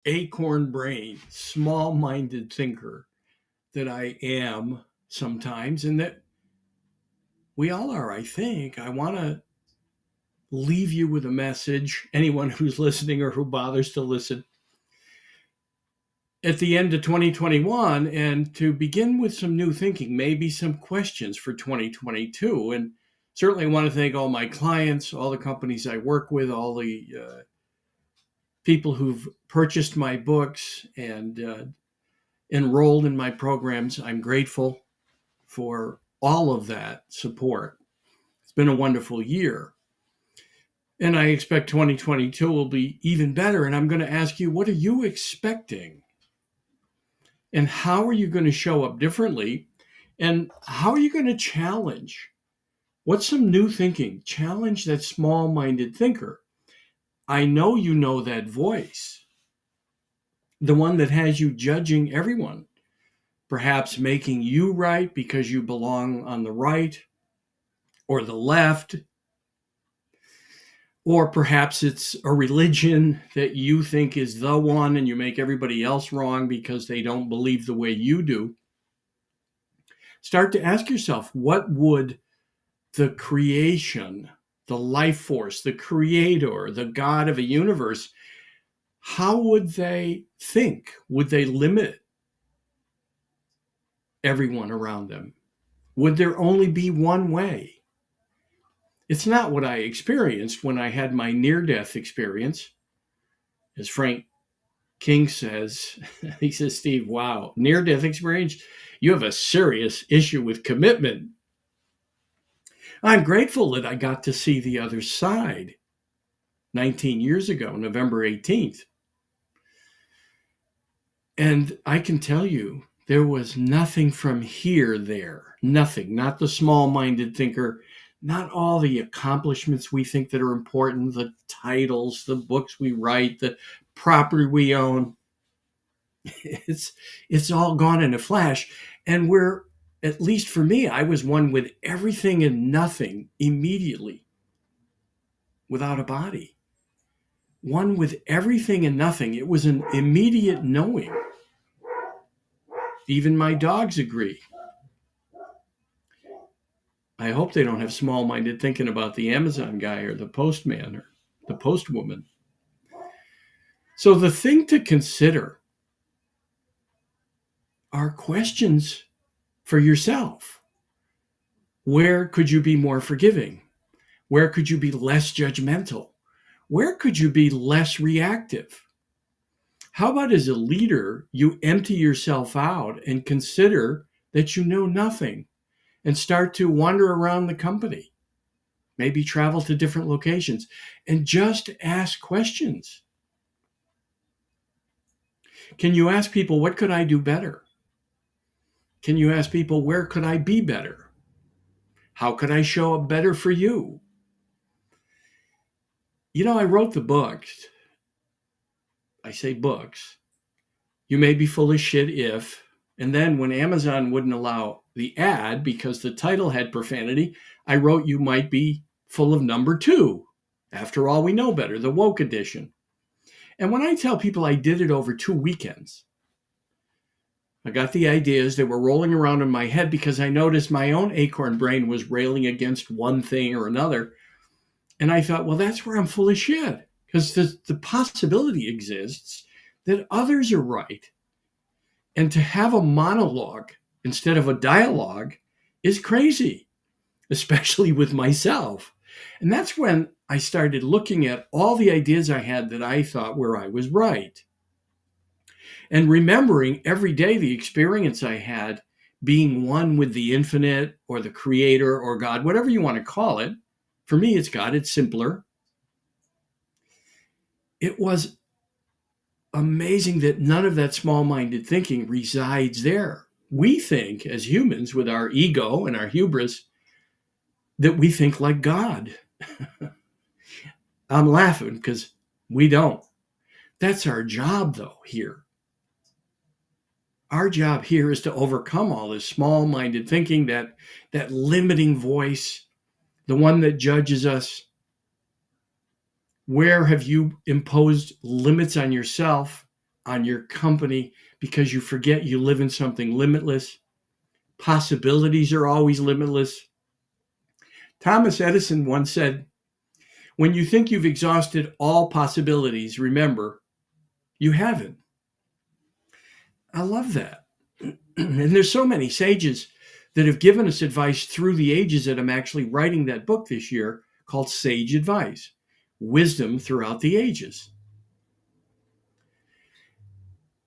acorn brain, small-minded thinker that I am sometimes, and that we all are, I think. I want to leave you with a message, anyone who's listening or who bothers to listen, at the end of 2021, and to begin with some new thinking, maybe some questions for 2022. And certainly I want to thank all my clients, all the companies I work with, all the people who've purchased my books and enrolled in my programs. I'm grateful for all of that support. It's been a wonderful year. And I expect 2022 will be even better. And I'm going to ask you, what are you expecting? And how are you going to show up differently? And how are you going to challenge? What's some new thinking? Challenge that small-minded thinker. I know that voice, the one that has you judging everyone, perhaps making you right because you belong on the right or the left, or perhaps it's a religion that you think is the one and you make everybody else wrong because they don't believe the way you do. Start to ask yourself, what would the creation, the life force, the creator, the God of a universe, how would they think? Would they limit everyone around them? Would there only be one way? It's not what I experienced when I had my near-death experience. As Frank King says, he says, Steve, wow, near-death experience, you have a serious issue with commitment. I'm grateful that I got to see the other side 19 years ago, November 18th. And I can tell you, there was nothing from here there. Nothing. Not the small-minded thinker, not all the accomplishments we think that are important, the titles, the books we write, the property we own. It's all gone in a flash. And we're, at least for me, I was one with everything and nothing immediately, without a body. One with everything and nothing. It was an immediate knowing. Even my dogs agree. I hope they don't have small-minded thinking about the Amazon guy or the postman or the postwoman. So the thing to consider are questions for yourself. Where could you be more forgiving? Where could you be less judgmental? Where could you be less reactive? How about as a leader, you empty yourself out and consider that you know nothing and start to wander around the company, maybe travel to different locations and just ask questions. Can you ask people, what could I do better? Can you ask people, where could I be better? How could I show up better for you? You know, I wrote the books. I say books. You may be full of shit if, and then when Amazon wouldn't allow the ad because the title had profanity, I wrote you might be full of number 2. After all, we know better, the woke edition. And when I tell people I did it over 2 weekends, I got the ideas, they were rolling around in my head because I noticed my own acorn brain was railing against one thing or another. And I thought, well, that's where I'm full of shit, because the possibility exists that others are right. And to have a monologue instead of a dialogue is crazy, especially with myself. And that's when I started looking at all the ideas I had that I thought where I was right. And remembering every day the experience I had being one with the infinite or the creator or God, whatever you want to call it. For me, it's God, it's simpler. It was amazing that none of that small-minded thinking resides there. We think as humans with our ego and our hubris that we think like God. I'm laughing because we don't. That's our job though here. Our job here is to overcome all this small-minded thinking, that limiting voice, the one that judges us. Where have you imposed limits on yourself on your company because you forget you live in something limitless. Possibilities are always limitless. Thomas Edison once said, when you think you've exhausted all possibilities, remember, you haven't. I love that. And there's so many sages that have given us advice through the ages that I'm actually writing that book this year called Sage Advice, Wisdom Throughout the Ages.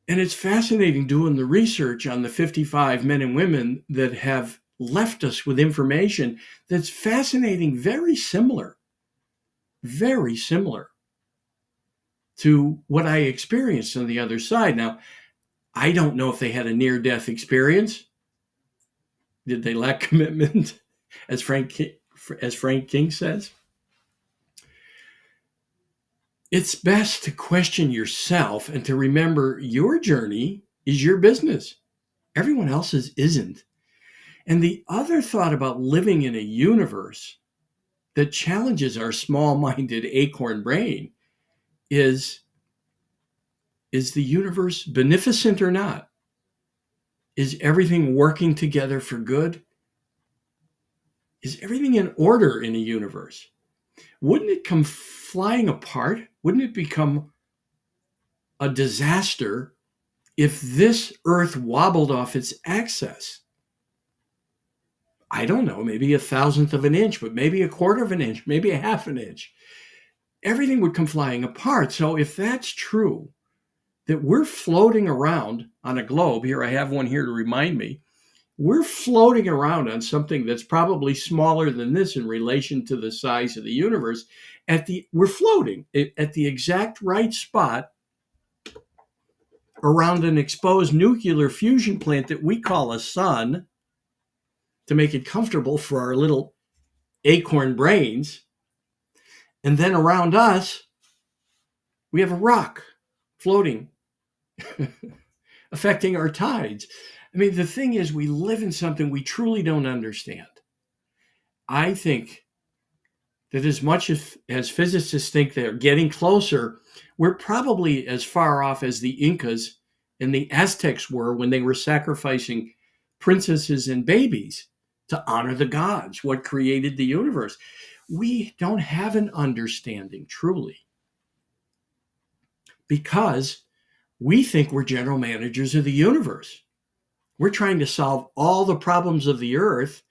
And it's fascinating doing the research on the 55 men and women that have left us with information that's fascinating, very similar to what I experienced on the other side. Now, I don't know if they had a near-death experience. Did they lack commitment, as Frank King says? It's best to question yourself and to remember your journey is your business. Everyone else's isn't. And the other thought about living in a universe that challenges our small-minded acorn brain is the universe beneficent or not? Is everything working together for good? Is everything in order in a universe? Wouldn't it come flying apart? Wouldn't it become a disaster if this Earth wobbled off its axis? I don't know, maybe 1/1000th of an inch, but maybe 1/4 of an inch, maybe 1/2 an inch. Everything would come flying apart. So if that's true, that we're floating around on a globe, here I have one here to remind me, we're floating around on something that's probably smaller than this in relation to the size of the universe. We're floating at the exact right spot around an exposed nuclear fusion plant that we call a sun to make it comfortable for our little acorn brains. And then around us, we have a rock floating, affecting our tides. I mean, the thing is, we live in something we truly don't understand. I think that as much as physicists think they're getting closer, we're probably as far off as the Incas and the Aztecs were when they were sacrificing princesses and babies to honor the gods, what created the universe. We don't have an understanding truly because we think we're general managers of the universe. We're trying to solve all the problems of the earth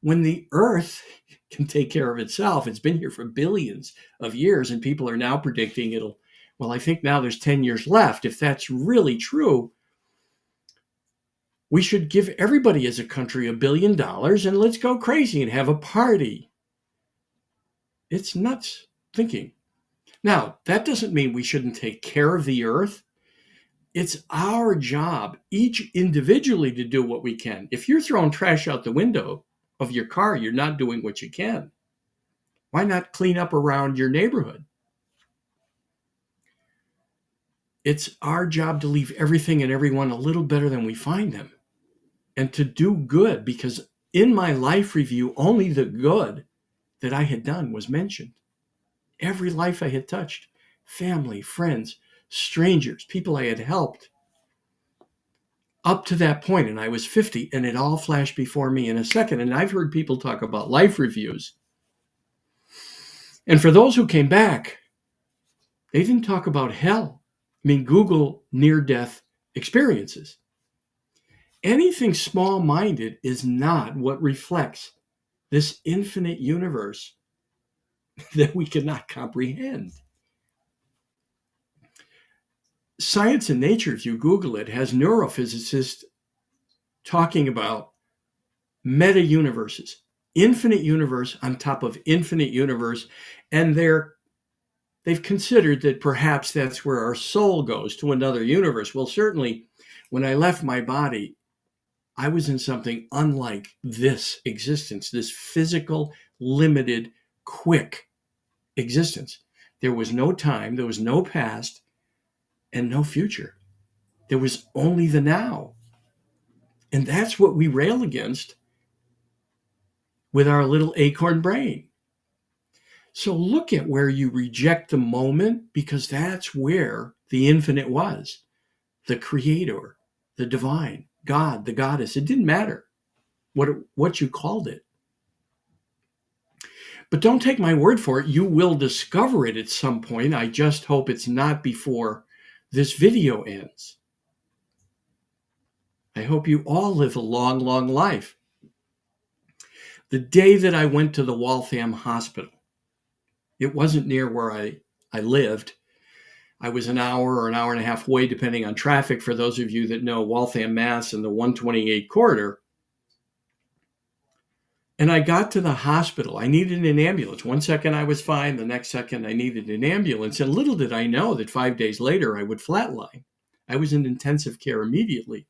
when the earth can take care of itself. It's been here for billions of years, and people are now predicting I think now there's 10 years left. If that's really true, we should give everybody as a country $1 billion and let's go crazy and have a party. It's nuts thinking. Now, that doesn't mean we shouldn't take care of the earth. It's our job, each individually, to do what we can. If you're throwing trash out the window of your car, you're not doing what you can. Why not clean up around your neighborhood? It's our job to leave everything and everyone a little better than we find them and to do good, because in my life review, only the good that I had done was mentioned. Every life I had touched, family, friends, strangers, people I had helped, up to that point, and I was 50, and it all flashed before me in a second. And I've heard people talk about life reviews. And for those who came back, they didn't talk about hell. I mean, Google near-death experiences. Anything small-minded is not what reflects this infinite universe that we cannot comprehend. Science and Nature, if you Google it, has neurophysicists talking about meta-universes, infinite universe on top of infinite universe, and they've considered that perhaps that's where our soul goes, to another universe. Well, certainly, when I left my body, I was in something unlike this existence, this physical, limited, quick existence. There was no time, there was no past, and no future. There was only the now. And that's what we rail against with our little acorn brain. So look at where you reject the moment, because that's where the infinite was. the creator, the divine, God, the goddess. It didn't matter what you called it. But don't take my word for it. You will discover it at some point. I just hope it's not before this video ends. I hope you all live a long, long life. The day that I went to the Waltham Hospital, it wasn't near where I lived. I was an hour or an hour and a half away, depending on traffic. For those of you that know Waltham, Mass. And the 128 corridor. And I got to the hospital. I needed an ambulance. One second I was fine. The next second I needed an ambulance. And little did I know that 5 days later I would flatline. I was in intensive care immediately.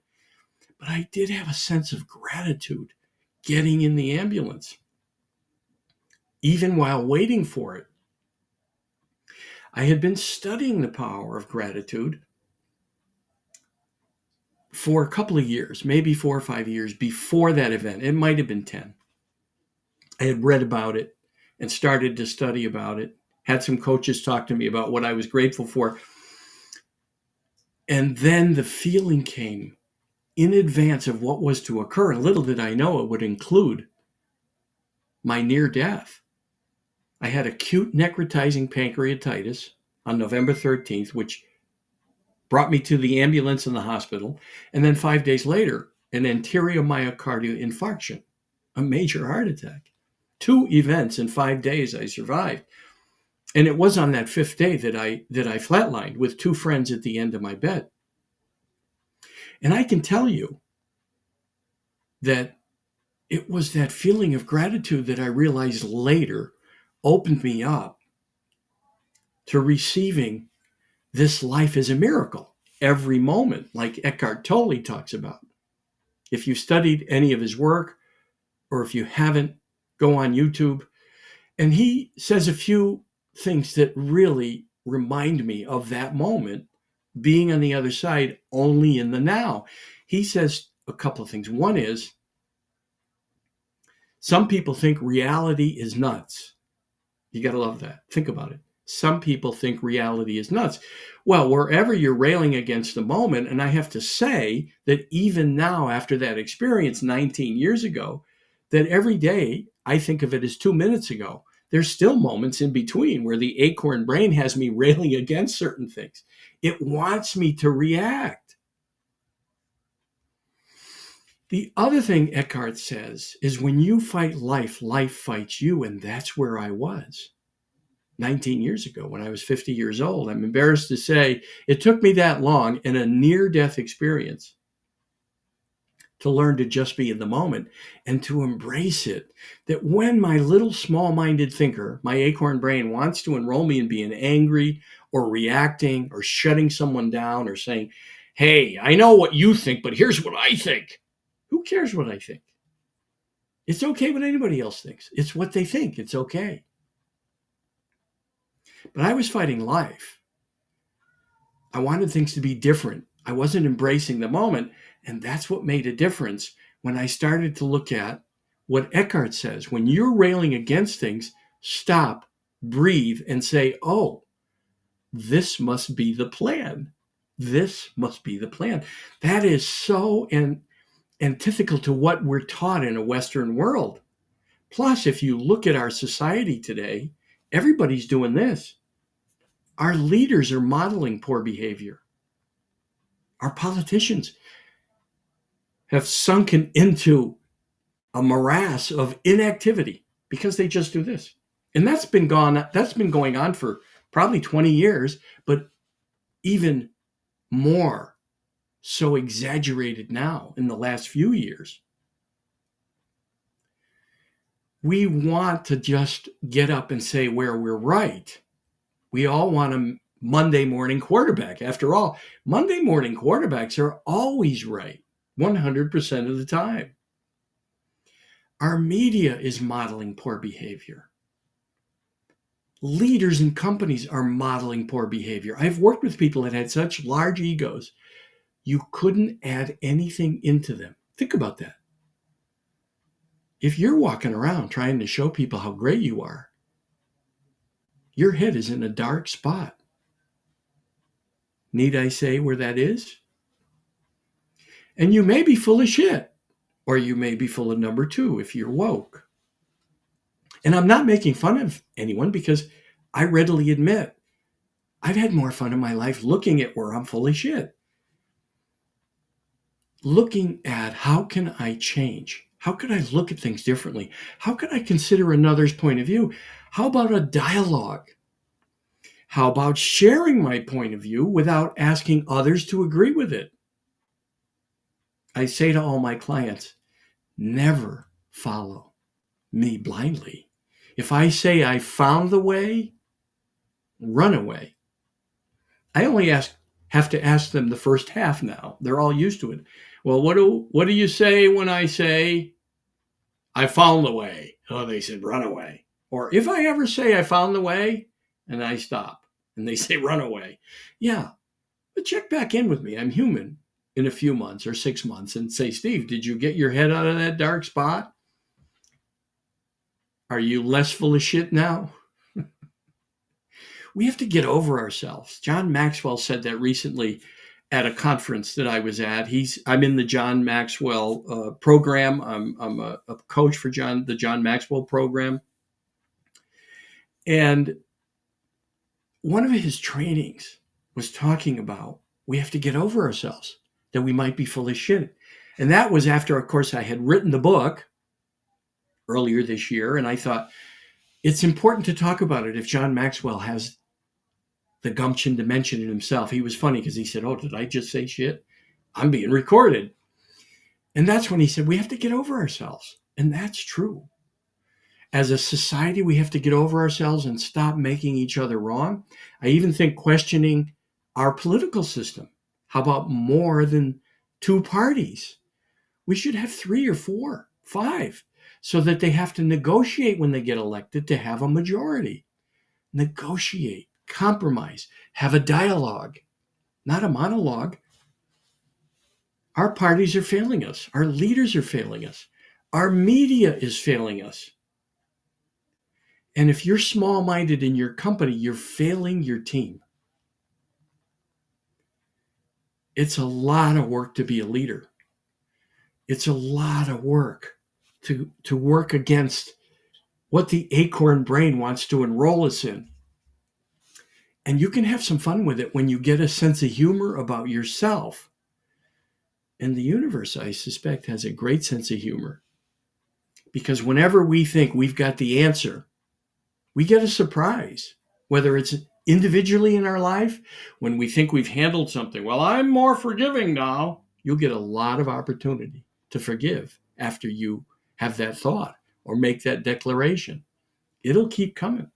But I did have a sense of gratitude getting in the ambulance, even while waiting for it. I had been studying the power of gratitude for a couple of years, maybe 4 or 5 years before that event. It might have been 10. I had read about it and started to study about it, had some coaches talk to me about what I was grateful for. And then the feeling came in advance of what was to occur. Little did I know it would include my near death. I had acute necrotizing pancreatitis on November 13th, which brought me to the ambulance in the hospital. And then 5 days later, an anterior myocardial infarction, a major heart attack. 2 events in 5 days I survived. And it was on that 5th day that I flatlined with 2 friends at the end of my bed. And I can tell you that it was that feeling of gratitude that I realized later opened me up to receiving this life as a miracle every moment, like Eckhart Tolle talks about. If you studied any of his work, or if you haven't, go on YouTube. And he says a few things that really remind me of that moment, being on the other side, only in the now. He says a couple of things. One is, some people think reality is nuts. You got to love that. Think about it. Some people think reality is nuts. Well, wherever you're railing against the moment, and I have to say that even now, after that experience 19 years ago, that every day I think of it as 2 minutes ago. There's still moments in between where the acorn brain has me railing against certain things. It wants me to react. The other thing Eckhart says is, when you fight life, life fights you. And that's where I was 19 years ago when I was 50 years old. I'm embarrassed to say it took me that long in a near-death experience to learn to just be in the moment and to embrace it. That when my little small-minded thinker, my acorn brain, wants to enroll me in being angry or reacting or shutting someone down or saying, hey, I know what you think, but here's what I think. Who cares what I think? It's okay what anybody else thinks. It's what they think. It's okay. But I was fighting life. I wanted things to be different. I wasn't embracing the moment. And that's what made a difference when I started to look at what Eckhart says. When you're railing against things, stop, breathe, and say, oh, this must be the plan. This must be the plan. That is so antithetical to what we're taught in a Western world. Plus, if you look at our society today, everybody's doing this. Our leaders are modeling poor behavior. Our politicians have sunken into a morass of inactivity because they just do this. And that's been going on for probably 20 years, but even more so exaggerated now in the last few years. We want to just get up and say where we're right. We all want a Monday morning quarterback. After all, Monday morning quarterbacks are always right, 100% of the time. Our media is modeling poor behavior. Leaders in companies are modeling poor behavior. I've worked with people that had such large egos, you couldn't add anything into them. Think about that. If you're walking around trying to show people how great you are, your head is in a dark spot. Need I say where that is? And you may be full of shit, or you may be full of number two if you're woke. And I'm not making fun of anyone because I readily admit I've had more fun in my life looking at where I'm full of shit. Looking at how can I change? How could I look at things differently? How could I consider another's point of view? How about a dialogue? How about sharing my point of view without asking others to agree with it? I say to all my clients, never follow me blindly. If I say I found the way, run away. I only have to ask them the first half now. They're all used to it. Well, what do you say when I say I found the way? Oh, they said run away. Or if I ever say I found the way and I stop and they say run away. Yeah, but check back in with me. I'm human in a few months or 6 months and say, Steve, did you get your head out of that dark spot? Are you less full of shit now? We have to get over ourselves. John Maxwell said that recently at a conference that I was at. I'm in the John Maxwell program. I'm a coach for the John Maxwell program. And one of his trainings was talking about we have to get over ourselves, that we might be full of shit. And that was after, of course, I had written the book earlier this year. And I thought it's important to talk about it if John Maxwell has the gumption to mention it himself. He was funny because he said, oh, did I just say shit? I'm being recorded. And that's when he said, we have to get over ourselves. And that's true. As a society, we have to get over ourselves and stop making each other wrong. I even think questioning our political system. How about more than two parties? We should have 3 or 4, 5, so that they have to negotiate when they get elected to have a majority. Negotiate, compromise, have a dialogue, not a monologue. Our parties are failing us. Our leaders are failing us. Our media is failing us. And if you're small-minded in your company, you're failing your team. It's a lot of work to be a leader. It's a lot of work to work against what the Acorn Brain wants to enroll us in. And you can have some fun with it when you get a sense of humor about yourself. And the universe, I suspect, has a great sense of humor. Because whenever we think we've got the answer, we get a surprise, whether it's individually in our life, when we think we've handled something. Well, I'm more forgiving now. You'll get a lot of opportunity to forgive after you have that thought or make that declaration. It'll keep coming.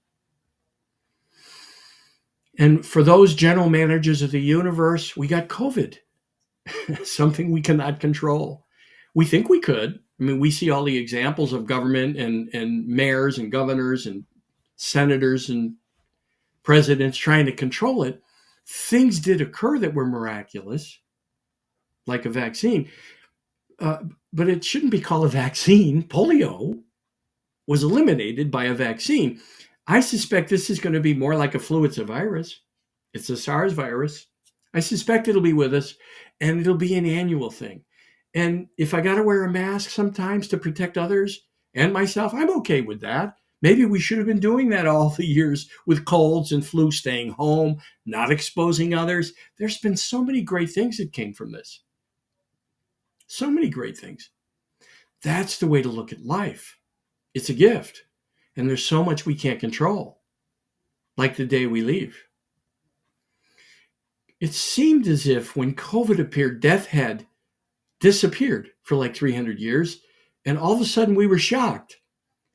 And for those general managers of the universe, we got COVID, something we cannot control. We think we could. I mean, we see all the examples of government and mayors and governors and senators and presidents trying to control it. Things did occur that were miraculous, like a vaccine. But it shouldn't be called a vaccine. Polio was eliminated by a vaccine. I suspect this is going to be more like a flu. It's a virus. It's a SARS virus. I suspect it'll be with us, and it'll be an annual thing. And if I got to wear a mask sometimes to protect others and myself, I'm okay with that. Maybe we should have been doing that all the years with colds and flu, staying home, not exposing others. There's been so many great things that came from this. So many great things. That's the way to look at life. It's a gift. And there's so much we can't control, like the day we leave. It seemed as if when COVID appeared, death had disappeared for like 300 years. And all of a sudden we were shocked.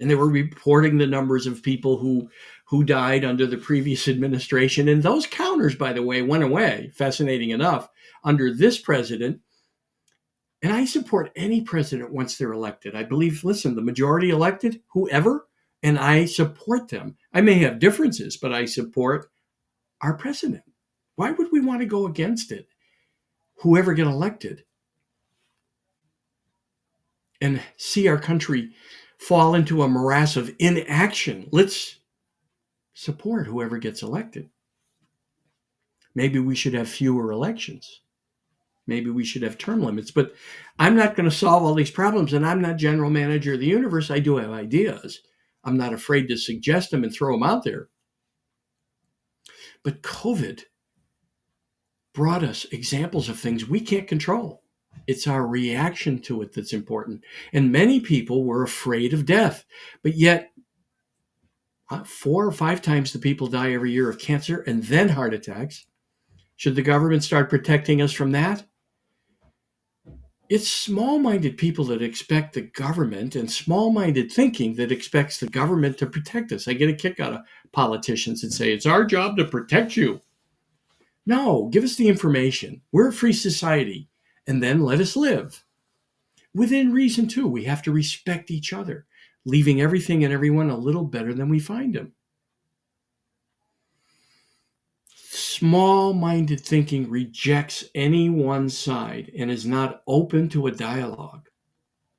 And they were reporting the numbers of people who died under the previous administration. And those counters, by the way, went away, fascinating enough, under this president. And I support any president once they're elected. I believe, listen, the majority elected, whoever, and I support them. I may have differences, but I support our president. Why would we want to go against it? Whoever get elected and see our country fall into a morass of inaction. Let's support whoever gets elected. Maybe we should have fewer elections. Maybe we should have term limits, but I'm not going to solve all these problems, and I'm not general manager of the universe. I do have ideas. I'm not afraid to suggest them and throw them out there. But COVID brought us examples of things we can't control. It's our reaction to it that's important. And many people were afraid of death, but yet 4 or 5 times the people die every year of cancer and then heart attacks. Should the government start protecting us from that? It's small-minded people that expect the government, and small-minded thinking that expects the government to protect us. I get a kick out of politicians that say, it's our job to protect you. No, give us the information. We're a free society, and then let us live. Within reason, too, we have to respect each other, leaving everything and everyone a little better than we find them. Small-minded thinking rejects any one side and is not open to a dialogue.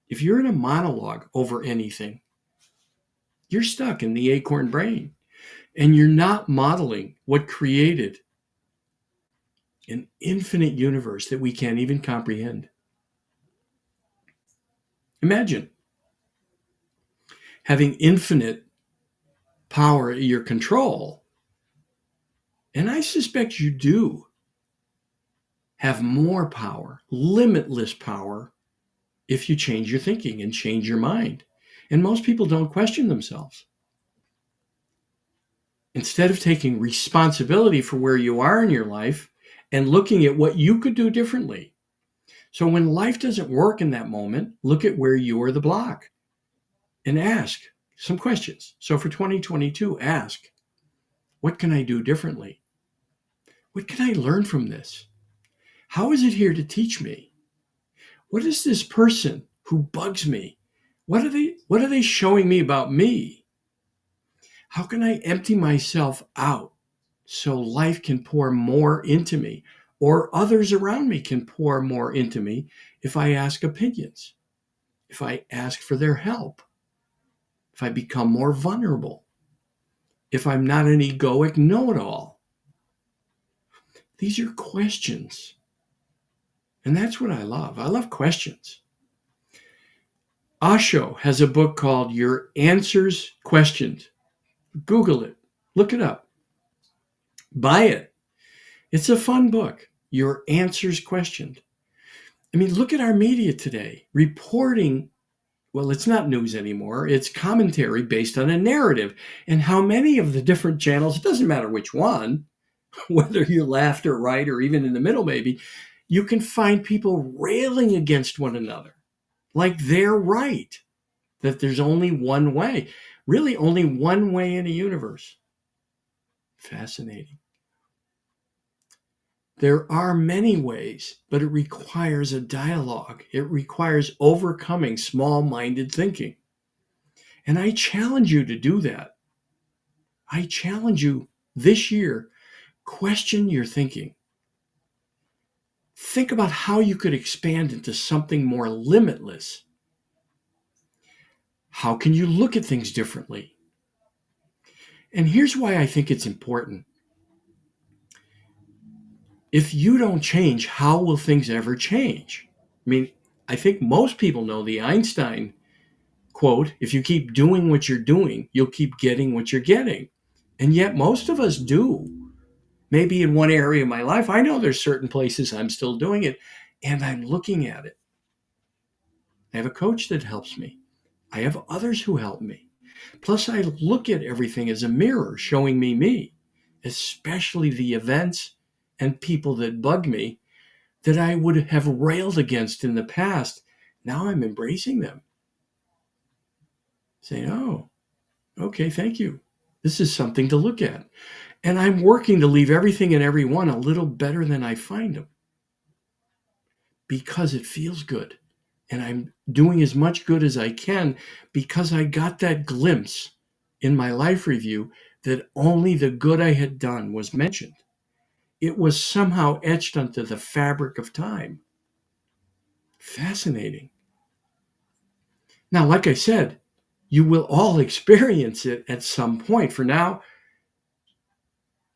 If you're in a monologue over anything, you're stuck in the acorn brain, and you're not modeling what created an infinite universe that we can't even comprehend. Imagine having infinite power at your control, and I suspect you do have more power, limitless power, if you change your thinking and change your mind. And most people don't question themselves. Instead of taking responsibility for where you are in your life and looking at what you could do differently. So when life doesn't work in that moment, look at where you are the block and ask some questions. So for 2022, ask, what can I do differently? What can I learn from this? How is it here to teach me? What is this person who bugs me? What are they showing me about me? How can I empty myself out so life can pour more into me, or others around me can pour more into me if I ask opinions, if I ask for their help, if I become more vulnerable, if I'm not an egoic know-it-all? These are questions. And that's what I love. I love questions. Osho has a book called Your Answers Questioned. Google it. Look it up. Buy it. It's a fun book. Your Answers Questioned. I mean, look at our media today. Reporting, well, it's not news anymore. It's commentary based on a narrative. And how many of the different channels, it doesn't matter which one, whether you're left or right or even in the middle maybe, you can find people railing against one another. Like they're right. That there's only one way. Really only one way in a universe. Fascinating. There are many ways, but it requires a dialogue. It requires overcoming small-minded thinking. And I challenge you to do that. I challenge you this year, question your thinking. Think about how you could expand into something more limitless. How can you look at things differently? And here's why I think it's important. If you don't change, how will things ever change? I mean, I think most people know the Einstein quote, if you keep doing what you're doing, you'll keep getting what you're getting. And yet most of us do. Maybe in one area of my life, I know there's certain places I'm still doing it, and I'm looking at it. I have a coach that helps me. I have others who help me. Plus, I look at everything as a mirror showing me, especially the events and people that bug me that I would have railed against in the past. Now I'm embracing them. Saying, oh, okay, thank you. This is something to look at. And I'm working to leave everything and everyone a little better than I find them. Because it feels good. And I'm doing as much good as I can because I got that glimpse in my life review that only the good I had done was mentioned. It was somehow etched onto the fabric of time. Fascinating. Now, like I said, you will all experience it at some point. For now,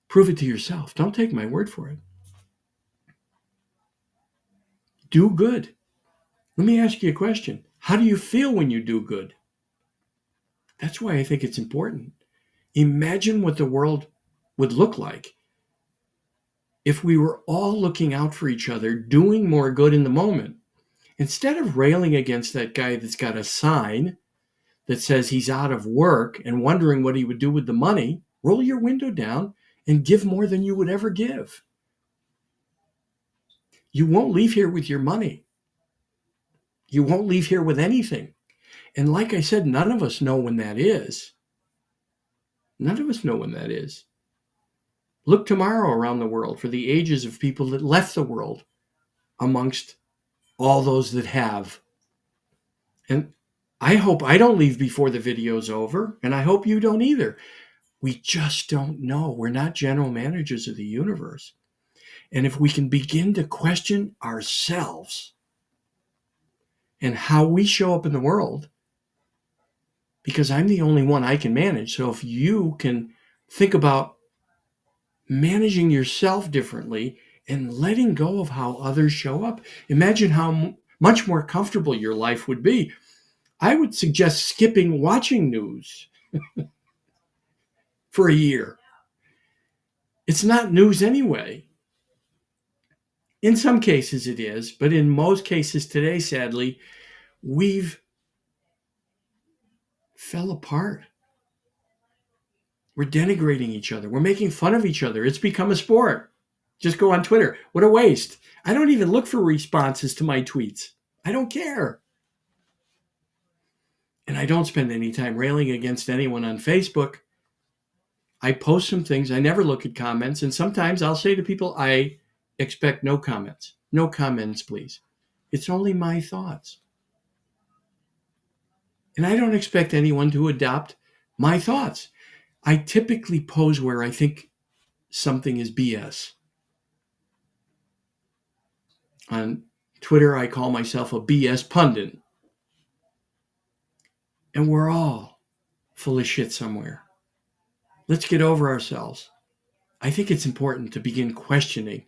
prove it to yourself. Don't take my word for it. Do good. Let me ask you a question. How do you feel when you do good? That's why I think it's important. Imagine what the world would look like if we were all looking out for each other, doing more good in the moment. Instead of railing against that guy that's got a sign that says he's out of work and wondering what he would do with the money, roll your window down and give more than you would ever give. You won't leave here with your money. You won't leave here with anything. And like I said, none of us know when that is. None of us know when that is. Look tomorrow around the world for the ages of people that left the world amongst all those that have. And I hope I don't leave before the video's over, and I hope you don't either. We just don't know. We're not general managers of the universe. And if we can begin to question ourselves and how we show up in the world, because I'm the only one I can manage. So if you can think about managing yourself differently and letting go of how others show up, imagine how much more comfortable your life would be. I would suggest skipping watching news for a year. It's not news anyway. In some cases it is, but in most cases today, sadly, we've fell apart. We're denigrating each other. We're making fun of each other. It's become a sport. Just go on Twitter. What a waste. I don't even look for responses to my tweets. I don't care. And I don't spend any time railing against anyone on Facebook. I post some things. I never look at comments. And sometimes I'll say to people, I expect no comments. No comments, please. It's only my thoughts. And I don't expect anyone to adopt my thoughts. I typically pose where I think something is BS. On Twitter, I call myself a BS pundit. And we're all full of shit somewhere. Let's get over ourselves. I think it's important to begin questioning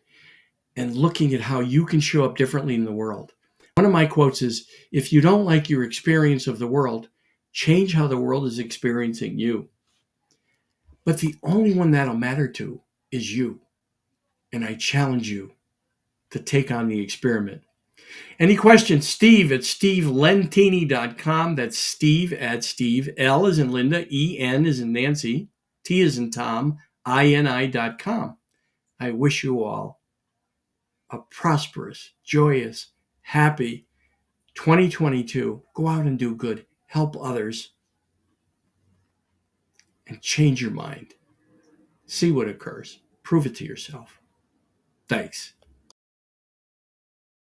and looking at how you can show up differently in the world. One of my quotes is, if you don't like your experience of the world, change how the world is experiencing you. But the only one that'll matter to is you. And I challenge you to take on the experiment. Any questions? Steve at stevelentini.com. That's Steve at Steve. L as in Linda. E-N as in Nancy. T as in Tom. I-N-I.com. I wish you all a prosperous, joyous, happy 2022. Go out and do good. Help others. And change your mind. See what occurs. Prove it to yourself. Thanks.